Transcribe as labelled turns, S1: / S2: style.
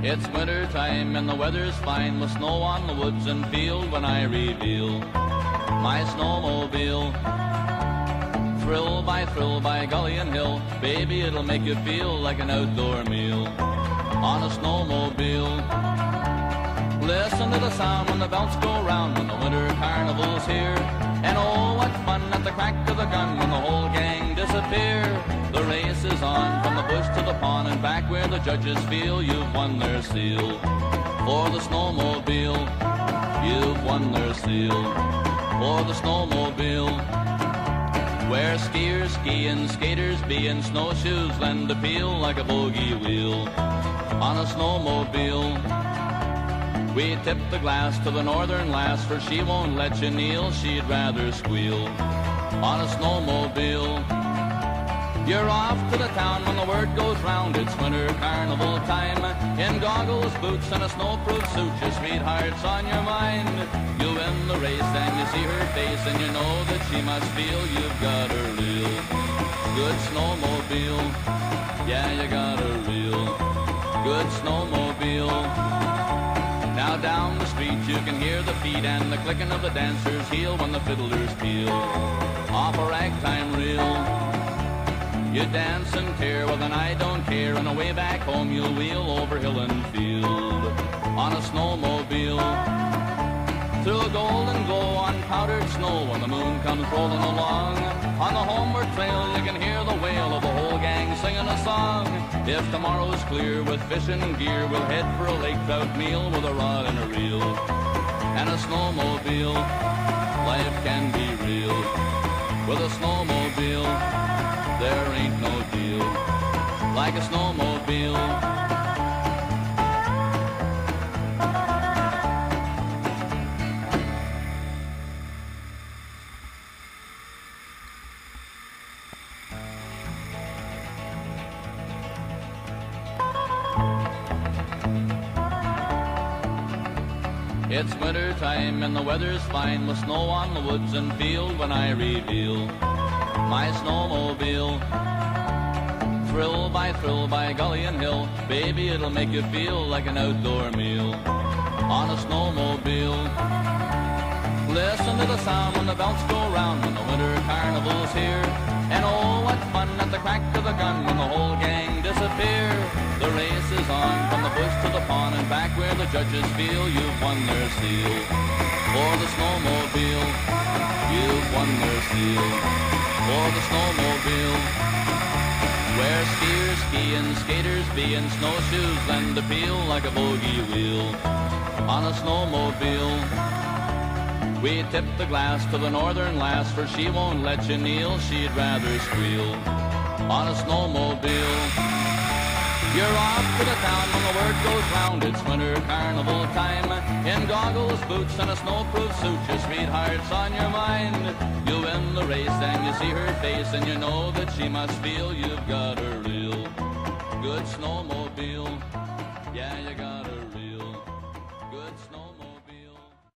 S1: It's winter time and the weather's fine, with snow on the woods and field when I reveal my snowmobile. Thrill by gully and hill, baby, it'll make you feel like an outdoor meal on a snowmobile. Listen to the sound when the bells go round, when the winter carnival's here. And oh, what fun at the crack of the gun when the whole gang disappear. The race is on from the bush to the pond and back where the judges feel you've won their seal. For the snowmobile, you've won their seal. For the snowmobile, where skiers ski and skaters be and snowshoes lend a peel like a bogey wheel on a snowmobile. We tip the glass to the northern lass, for she won't let you kneel, she'd rather squeal on a snowmobile. You're off to the town when the word goes round, it's winter carnival time. In goggles, boots and a snowproof suit, your sweetheart's on your mind. You win the race and you see her face and you know that she must feel you've got a real good snowmobile. Yeah, you got a real good snowmobile. Now down the street you can hear the feet and the clicking of the dancer's heel when the fiddlers peel off a ragtime reel. You dance and tear with an I don't care, and away back home you'll wheel over hill and field on a snowmobile. Through a golden glow on powdered snow when the moon comes rolling along. On the homeward trail you can hear the wail of the whole gang singing a song. If tomorrow's clear with fishing gear, we'll head for a lake trout meal with a rod and a reel and a snowmobile. Life can be real with a snowmobile. There ain't no deal like a snowmobile. It's winter time and the weather's fine, with snow on the woods and field when I reveal my snowmobile. Thrill by gully and hill, baby, it'll make you feel like an outdoor meal on a snowmobile. Listen to the sound when the bells go round, when the winter carnival's here. And oh, what fun at the crack of the gun when the whole gang disappear. The race is on from the bush to the pond and back where the judges feel you've won their seal. For the snowmobile, you've won their seal. For the snowmobile, where skiers ski and skaters be and snowshoes lend a peel like a bogey wheel on a snowmobile. We tip the glass to the northern lass, for she won't let you kneel, she'd rather squeal on a snowmobile. You're off to the town when the word goes round, it's winter carnival time. In goggles, boots and a snowproof suit, your sweetheart's on your mind. You win the race and you see her face and you know that she must feel you've got a real good snowmobile. Yeah, you got